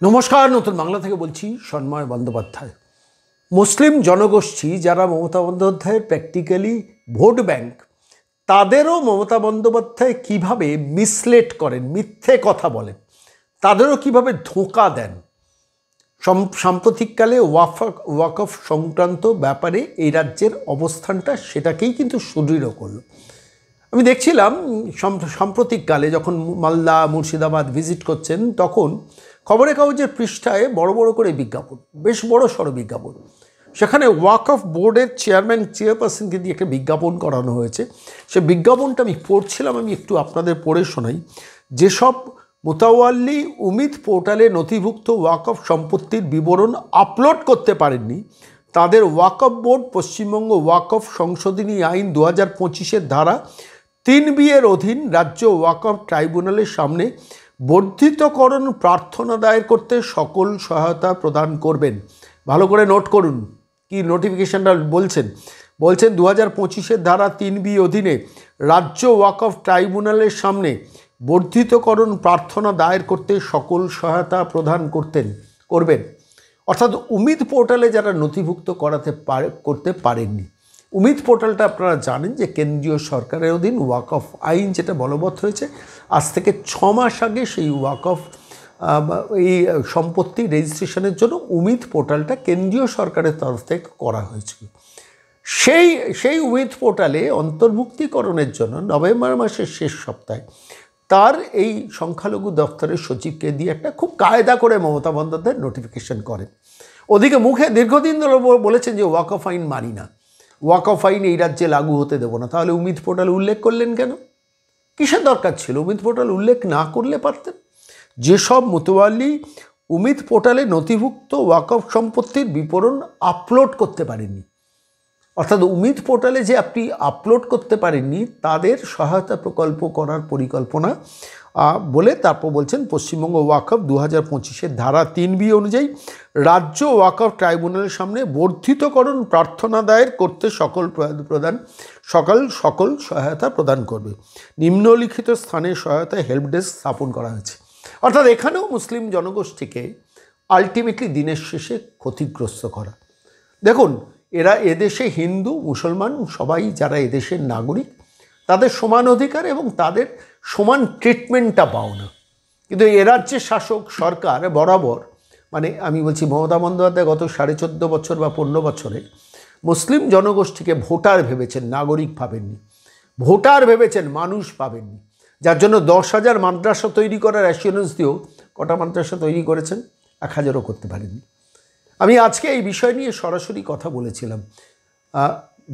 নমস্কার, নতুন বাংলা থেকে বলছি সন্ময় বন্দ্যোপাধ্যায়। মুসলিম জনগোষ্ঠী যারা মমতা বন্দ্যোপাধ্যায়ের প্র্যাকটিক্যালি ভোট ব্যাংক, তাদেরও মমতা বন্দ্যোপাধ্যায় কিভাবে মিসলেট করেন, মিথ্যে কথা বলেন, তাদেরও কিভাবে ধোঁকা দেন। সাম্প্রতিককালে ওয়াকফ সংক্রান্ত ব্যাপারে এই রাজ্যের অবস্থানটা সেটাকেই কিন্তু সুদৃঢ় করল। আমি দেখছিলাম সাম্প্রতিককালে যখন মালদা মুর্শিদাবাদ ভিজিট করছেন, তখন খবরের কাগজের পৃষ্ঠায় বড় বড় করে বিজ্ঞাপন, বেশ বড় সড়ো বিজ্ঞাপন। সেখানে ওয়াকফ বোর্ডের চেয়ারপারসনকে দিয়ে একটা বিজ্ঞাপন করানো হয়েছে। সে বিজ্ঞাপনটা আমি পড়ছিলাম, আমি একটু আপনাদের পড়ে শোনাই। যেসব মোতাওয়াল্লি উমিদ পোর্টালে নথিভুক্ত ওয়াকফ সম্পত্তির বিবরণ আপলোড করতে পারেননি, তাদের ওয়াকফ বোর্ড পশ্চিমবঙ্গ ওয়াকফ সংশোধনী আইন 2025-এর ধারা 3B এর অধীন রাজ্য ওয়াকফ ট্রাইব্যুনালের সামনে বর্ধিতকরণ প্রার্থনা দায়ের করতে সকল সহায়তা প্রদান করবেন। ভালো করে নোট করুন কি নোটিফিকেশনটা বলছেন। 2025-এর ধারা 3B অধীনে রাজ্য ওয়াকফ ট্রাইব্যুনালের সামনে বর্ধিতকরণ প্রার্থনা দায়ের করতে সকল সহায়তা প্রদান করবেন। অর্থাৎ উমিদ পোর্টালে যারা নথিভুক্ত করতে পারেননি, উমিদ পোর্টালটা আপনারা জানেন যে কেন্দ্রীয় সরকারের অধীন ওয়াকফ আইন যেটা বলবৎ হয়েছে, আজ থেকে 6 মাস আগে সেই ওয়াকফ এই সম্পত্তি রেজিস্ট্রেশনের জন্য উমিদ পোর্টালটা কেন্দ্রীয় সরকারের তরফ থেকে করা হয়েছিল। সেই উমিদ পোর্টালে অন্তর্ভুক্তিকরণের জন্য নভেম্বর মাসের শেষ সপ্তাহে তার এই সংখ্যালঘু দপ্তরের সচিবকে দিয়ে একটা খুব কায়দা করে মমতা বন্দ্যোপাধ্যায় নোটিফিকেশন করেন। ওদিকে মুখে দীর্ঘদিন ধরে বলেছেন যে ওয়াকফ আইন মানি না, ওয়াকফ আইন এই রাজ্যে লাগু হতে দেবো না। তাহলে উমিদ পোর্টাল উল্লেখ করলেন কেন? কিসের দরকার ছিল? উমিদ পোর্টাল উল্লেখ না করলে পারতেন। যেসব মোতোয়াল্লি উমিদ পোর্টালে নথিভুক্ত ওয়াকফ সম্পত্তির বিবরণ আপলোড করতে পারেননি, অর্থাৎ উমিদ পোর্টালে যে আপনি আপলোড করতে পারেননি, তাদের সহায়তা প্রকল্প করার পরিকল্পনা বলে তারপর বলছেন পশ্চিমবঙ্গ ওয়াকফ 2025-এর ধারা 3B অনুযায়ী রাজ্য ওয়াকফ ট্রাইব্যুনালের সামনে বর্ধিতকরণ প্রার্থনা দায়ের করতে সকল সহায়তা প্রদান করবে। নিম্নলিখিত স্থানে সহায়তায় হেল্প ডেস্ক স্থাপন করা হয়েছে। অর্থাৎ এখানেও মুসলিম জনগোষ্ঠীকে আলটিমেটলি দিনের শেষে ক্ষতিগ্রস্ত করা। দেখুন, এরা এদেশে হিন্দু মুসলমান সবাই যারা এদেশের নাগরিক, তাদের সমান অধিকার এবং তাদের সমান ট্রিটমেন্টটা পাও না। কিন্তু এ রাজ্যের শাসক সরকার বরাবর, মানে আমি বলছি মমতা বন্দ্যোপাধ্যায় গত 14.5 বছর বা 15 বছরে মুসলিম জনগোষ্ঠীকে ভোটার ভেবেছেন, নাগরিক ভাবেননি। ভোটার ভেবেছেন, মানুষ পাবেননি। যার জন্য 10,000 মাদ্রাসা তৈরি করার অ্যাসিওরেন্স দিয়েও কটা মাদ্রাসা তৈরি করেছেন? 1000ও করতে পারেননি। আমি আজকে এই বিষয় নিয়ে সরাসরি কথা বলেছিলাম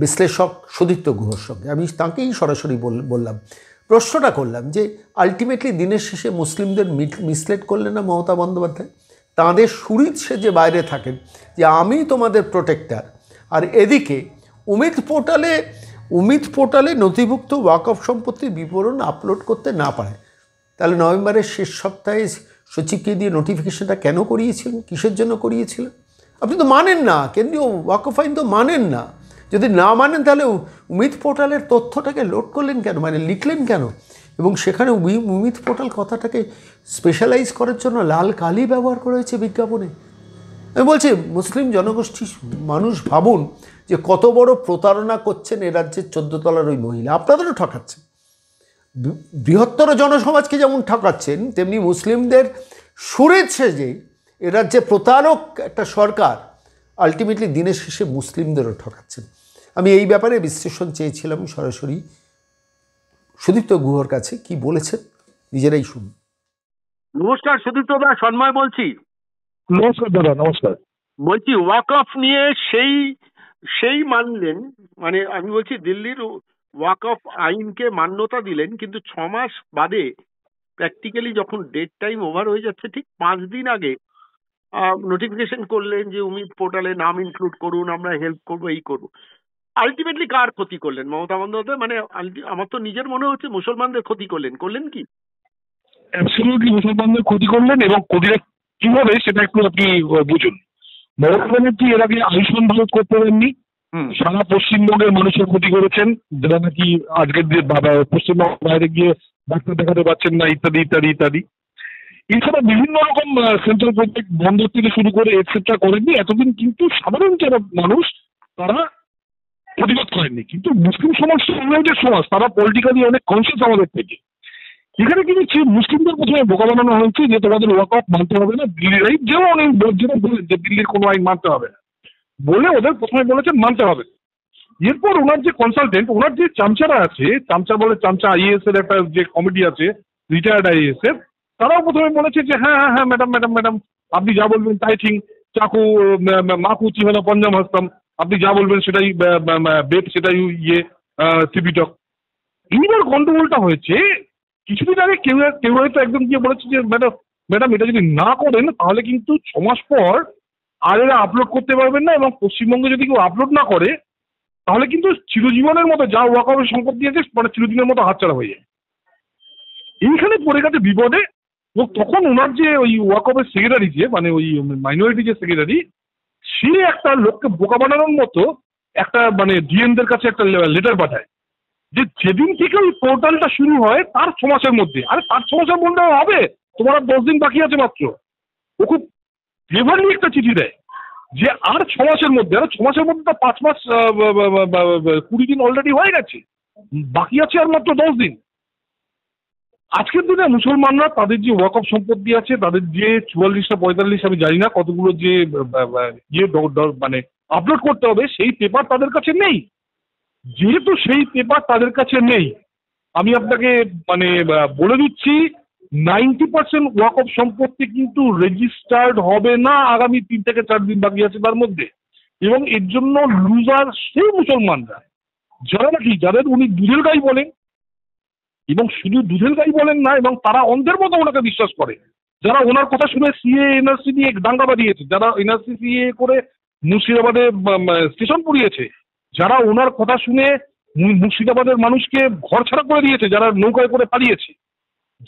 বিশ্লেষক সুদীপ্ত গুহর সঙ্গে। আমি তাঁকেই সরাসরি বললাম, প্রশ্নটা করলাম যে আলটিমেটলি দিনের শেষে মুসলিমদের মিসলেট করলেন না মমতা বন্দ্যোপাধ্যায়? তাঁদের সুরিত সে যে বাইরে থাকেন যে আমি তোমাদের প্রোটেক্টার, আর এদিকে উমিদ পোর্টালে নথিভুক্ত ওয়াকফ সম্পত্তির বিবরণ আপলোড করতে না পারে। তাহলে নভেম্বরের শেষ সপ্তাহে সচিবকে দিয়ে নোটিফিকেশনটা কেন করিয়েছিলেন? কিসের জন্য করিয়েছিলেন? আপনি তো মানেন না, কেন্দ্রীয় ওয়াকফ আইন তো মানেন না। যদি না মানেন তাহলে উমিদ পোর্টালের তথ্যটাকে লোড করলেন কেন, মানে লিখলেন কেন? এবং সেখানে উমিদ পোর্টাল কথাটাকে স্পেশালাইজ করার জন্য লাল কালি ব্যবহার করা হয়েছে বিজ্ঞাপনে। আমি বলছি মুসলিম জনগোষ্ঠী মানুষ ভাবুন যে কত বড় প্রতারণা করছেন এ রাজ্যের 14 তলার ওই মহিলা। আপনাদেরও ঠকাচ্ছেন, বৃহত্তর জনসমাজকে যেমন ঠকাচ্ছেন, তেমনি মুসলিমদের সুরের সেজে এ রাজ্যে প্রতারক একটা সরকার আলটিমেটলি দিনের শেষে মুসলিমদেরও ঠকাচ্ছেন। আমি এই ব্যাপারে বিশ্লেষণ চেয়েছিলাম সরাসরি সুদীপ্ত গুহর কাছে, কি বলেছেন নিজেরাই শুনুন। নমস্কার সুদীপ্ত দা, সন্ময় বলছি। নমস্কার দাদা, নমস্কার। বলছি ওয়াকফ নিয়ে সেই মানলেন, মানে আমি বলছি দিল্লির ওয়াকফ আইনকে মান্যতা দিলেন, কিন্তু 6 মাস বাদে প্র্যাকটিক্যালি যখন ডেট টাইম ওভার হয়ে যাচ্ছে ঠিক 5 দিন আগে নোটিফিকেশন করলেন যে উমিদ পোর্টালে নাম ইনক্লুড করুন, আমরা হেল্প করবো, এই করবো। আলটিমেটলি কার ক্ষতি করলেন মমতা বন্দ্যোপাধ্যায়? মানে আমার তো নিজের মনে হচ্ছে মুসলমানদের ক্ষতি করলেন কি? অ্যাবসলিউটলি মুসলমানদের ক্ষতি করলেন, এবং ক্ষতিটা কিভাবে সেটা একটু আপনি বুঝুন। মমতা ব্যানার্জি এর আগে আয়ুষ্মান ভারত করতে পারেননি, সারা পশ্চিমবঙ্গের মানুষের ক্ষতি করেছেন, যারা নাকি আজকের দিনে পশ্চিমবঙ্গের বাইরে গিয়ে ডাক্তার দেখাতে পারছেন না, ইত্যাদি ইত্যাদি ইত্যাদি। এছাড়া বিভিন্ন রকম সেন্ট্রাল প্রজেক্ট বন্দর থেকে শুরু করে এটসেট্রা করেননি এতদিন, কিন্তু সাধারণ যারা মানুষ তারা প্রতিবাদ করেননি। কিন্তু মুসলিম সমাজ ইংরেজের সমাজ, তারা পলিটিক্যালি অনেক কনসিয়াস আমাদের থেকে। এখানে কিন্তু মুসলিমদের প্রথমে বোকা বানানো হয়েছে যে তোমাদের ওয়াকফ মানতে হবে না, দিল্লির আইন, যেমন অনেক যেটা বলেন যে দিল্লির কোনো আইন মানতে হবে না বলে ওদের প্রথমে বলেছেন মানতে হবে। এরপর ওনার যে কনসালটেন্ট, ওনার যে চামচারা আছে, চামচা বলে চামচা আইএএস এর একটা যে কমিটি আছে রিটায়ার্ড আইএএস এর, তারাও প্রথমে বলেছে যে হ্যাঁ হ্যাঁ হ্যাঁ ম্যাডাম ম্যাডাম ম্যাডাম আপনি যা বলবেন তাই ঠিক, চাকু মাকু চিহানা পঞ্জাম হাসতাম, আপনি যা বলবেন সেটাই বেদ, সেটাই ত্রিপিটক। এইবার গন্ডগোলটা হয়েছে কিছুদিন আগে কেউ কেউ হয়তো একদম গিয়ে বলেছে যে ম্যাডাম ম্যাডাম এটা যদি না করেন তাহলে কিন্তু 6 মাস পর আর এরা আপলোড করতে পারবেন না, এবং পশ্চিমবঙ্গে যদি কেউ আপলোড না করে তাহলে কিন্তু চিরজীবনের মতো যা ওয়াকফের সম্পদ দিয়েছে মানে চিরদিনের মতো হাতছাড়া হয়ে যায়। এইখানে পড়ে গেছে বিপদে। এবং তখন ওনার যে ওই ওয়াকফের সেক্রেটারি, যে মানে ওই মাইনরিটি যে সেক্রেটারি, সে একটা লোককে বোকা বানানোর মতো একটা মানে ডিএনদের কাছে একটা লেটার পাঠায় যে যেদিন থেকে ওই পোর্টালটা শুরু হয় তার 6 মাসের মধ্যে, আরে তার 6 মাসের মধ্যে হবে, তোমার আর 10 দিন বাকি আছে মাত্র। ও খুব ক্লেভারলি একটা চিঠি দেয় যে আর 6 মাসের মধ্যে, আর 6 মাসের মধ্যে তো 5 মাস 20 দিন অলরেডি হয়ে গেছে, বাকি আছে আর মাত্র 10 দিন। আজকের দিনে মুসলমানরা তাদের যে ওয়াকফ সম্পত্তি আছে, তাদের যে 44টা 45 আমি জানি না কতগুলো যে মানে আপলোড করতে হবে, সেই পেপার তাদের কাছে নেই। যেহেতু সেই পেপার তাদের কাছে নেই, আমি আপনাকে মানে বলে দিচ্ছি 90% ওয়াকফ সম্পত্তি কিন্তু রেজিস্টার্ড হবে না আগামী 3 থেকে 4 দিন বাকি আছে তার মধ্যে। এবং এর জন্য লুজার সেই মুসলমানরা যারা নাকি, যাদের উনি দুধের গাই বলেন, এবং শুধু দুধের গাই বলেন না, এবং তারা অন্ধের মতো ওনাকে বিশ্বাস করে, যারা ওনার কথা শুনে সিএ এনআরসি নিয়ে দাঙ্গা বাঁধিয়েছে, যারা এনআরসি সিএ করে মুর্শিদাবাদে স্টেশন পুড়িয়েছে, যারা ওনার কথা শুনে মুর্শিদাবাদের মানুষকে ঘর ছাড়া করে দিয়েছে, যারা নৌকায় করে পালিয়েছে,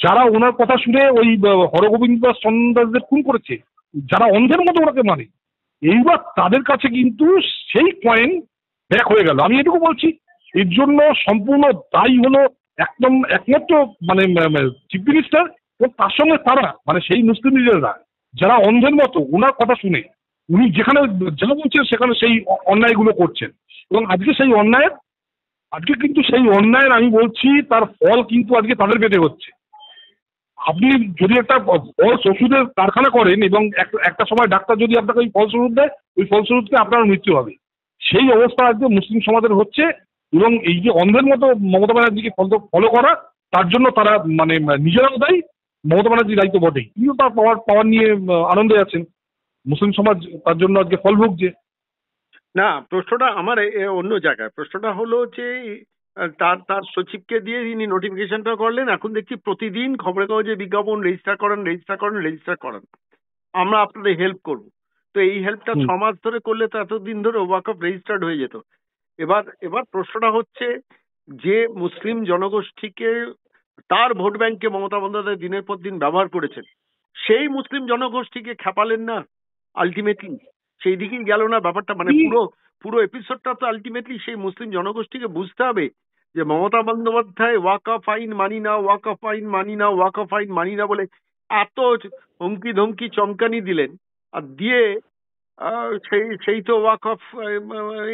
যারা ওনার কথা শুনে ওই হরগোবিন্দ দাস চন্দন দাসদের খুন করেছে, যারা অন্ধের মতো ওনাকে মানে, এইবার তাদের কাছে কিন্তু সেই কয়েন ব্যাক হয়ে গেল। আমি এটুকু বলছি, এর জন্য সম্পূর্ণ দায়ী হলো একদম একমাত্র মানে চিফ মিনিস্টার, এবং তার সঙ্গে তারা মানে সেই মুসলিম লিডাররা যারা অন্ধের মতো ওনার কথা শুনে উনি যেখানে যা বলছেন সেখানে সেই অন্যায়গুলো করছেন। এবং আজকে কিন্তু সেই অন্যায়ের আমি বলছি তার ফল কিন্তু আজকে তাদের পেটে হচ্ছে। আপনি যদি একটা ফলস ওষুধের কারখানা করেন এবং একটা সময় ডাক্তার যদি আপনাকে ওই ফলস ওষুধ দেয়, ওই ফলস ওষুধকে আপনার মৃত্যু হবে। সেই অবস্থা আজকে মুসলিম সমাজের হচ্ছে। এবং এই যে অন্ধের মতো মমতা ব্যানার্জিকে ফলো করা, তার জন্য তারা মানে নিজেরাও দায়ী, মমতা ব্যানার্জির দায়িত্ব বটেই। তিনিও তার পাওয়ার নিয়ে আনন্দে আছেন, মুসলিম সমাজ তার জন্য আজকে ফল ভুগছে। না, প্রশ্নটা আমার অন্য জায়গায়। প্রশ্নটা হলো যে তার তার সচিবকে দিয়ে তিনি নোটিফিকেশনটা করলেন, এখন দেখছি প্রতিদিন খবরের কাগজে বিজ্ঞাপন, রেজিস্টার করান, আমরা আপনাদের হেল্প করব। তো এই হেল্পটা 6 মাস ধরে করলে তো এতদিন ধরে ওয়াকফ রেজিস্টার্ড হয়ে যেত। এবার প্রশ্নটা হচ্ছে যে মুসলিম জনগোষ্ঠীকে, তার ভোট ব্যাংকে মমতা বন্দ্যোপাধ্যায় দিনের পর দিন ব্যবহার করেছেন, সেই মুসলিম জনগোষ্ঠীকে খেপালেন না আলটিমেটলি? সেই দিকেই গেল না ব্যাপারটা? মানে পুরো এপিসোডটা তো আলটিমেটলি সেই মুসলিম জনগোষ্ঠীকে বুঝতে হবে যে মমতা বন্দ্যোপাধ্যায় ওয়াকফ আইন মানি না, ওয়াকফ আইন মানি না, ওয়াকফ আইন মানি না বলে এত হুমকি ধমকি চমকানি দিলেন, আর দিয়ে সেই তো ওয়াকফ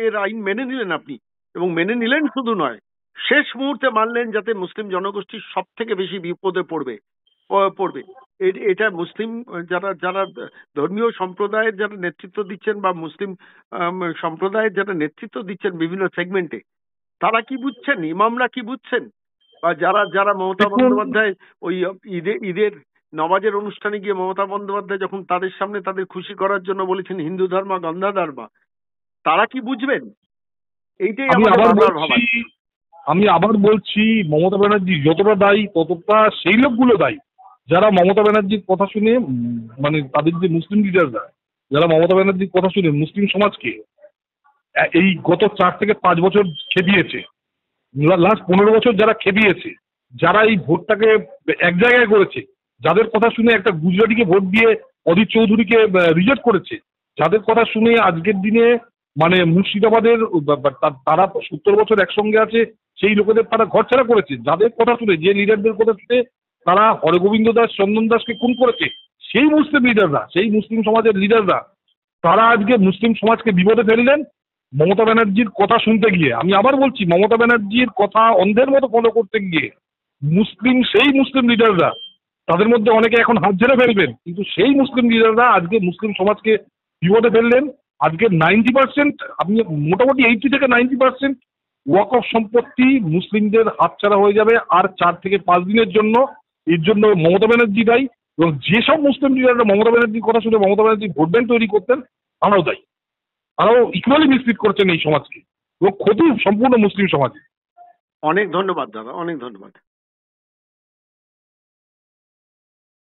এর আইন মেনে নিলেন আপনি। এবং মেনে নিলেন শুধু নয়, শেষ মুহূর্তে মানলেন যাতে মুসলিম জনগোষ্ঠী সব থেকে বেশি বিপদে পড়বে। এটা মুসলিম যারা যারা ধর্মীয় সম্প্রদায়ের যারা নেতৃত্ব দিচ্ছেন, বা মুসলিম সম্প্রদায়ের যারা নেতৃত্ব দিচ্ছেন বিভিন্ন সেগমেন্টে, তারা কি বুঝছেন? ইমামরা কি বুঝছেন? বা যারা মমতা বন্দ্যোপাধ্যায় ওই ঈদের নমাজের অনুষ্ঠানে গিয়ে মমতা বন্দ্যোপাধ্যায় যখন তাদের সামনে তাদের খুশি করার জন্য বলেছেন হিন্দু ধর্ম গন্ধা ধর্ম, তারা কি বুঝবেন? এইটাই আমি আবার বলছি, মমতা ব্যানার্জি যতটা দায়ী ততটা সেই লোকগুলো দায়ী যারা মমতা ব্যানার্জির কথা শুনে, মানে তাদের যে মুসলিম লিডাররা যারা মমতা ব্যানার্জির কথা শুনে মুসলিম সমাজকে এই গত 4 থেকে 5 বছর খেপিয়েছে, লাস্ট 15 বছর যারা খেপিয়েছে, যারা এই ভোটটাকে এক জায়গায় করেছে, যাদের কথা শুনে একটা গুজরাটিকে ভোট দিয়ে অধীর চৌধুরীকে রিজেক্ট করেছে, যাদের কথা শুনে আজকের দিনে মানে মুর্শিদাবাদের তারা 70 বছর একসঙ্গে আছে সেই লোকেদের তারা ঘর ছাড়া করেছে, যাদের কথা শুনে, যে লিডারদের কথা শুনে তারা হরগোবিন্দ দাস, চন্দন দাসকে খুন করেছে, সেই মুসলিম লিডাররা, সেই মুসলিম সমাজের লিডাররা, তারা আজকে মুসলিম সমাজকে বিপদে ফেললেন মমতা ব্যানার্জির কথা শুনতে গিয়ে। আমি আবার বলছি, মমতা ব্যানার্জির কথা অন্ধের মতো ফলো করতে গিয়ে সেই মুসলিম লিডাররা, তাদের মধ্যে অনেকে এখন হাত ঝেড়ে ফেলবেন, কিন্তু সেই মুসলিম লিডাররা আজকে মুসলিম সমাজকে বিপদে ফেললেন। আজকে 90%, আপনি মোটামুটি 80 থেকে 90% ওয়াকফ সম্পত্তি মুসলিমদের হাতছাড়া হয়ে যাবে আর 4 থেকে 5 দিনের জন্য। এর জন্য মমতা ব্যানার্জি দায়ী, এবং যেসব মুসলিম লিডাররা মমতা ব্যানার্জির কথা শুনে মমতা ব্যানার্জির ভোট ব্যাংক তৈরি করতেন, তারাও দায়ী। তারাও ইকুয়ালি মিসলিড করছেন এই সমাজকে, এবং ক্ষতি সম্পূর্ণ মুসলিম সমাজে। অনেক ধন্যবাদ দাদা, অনেক ধন্যবাদ।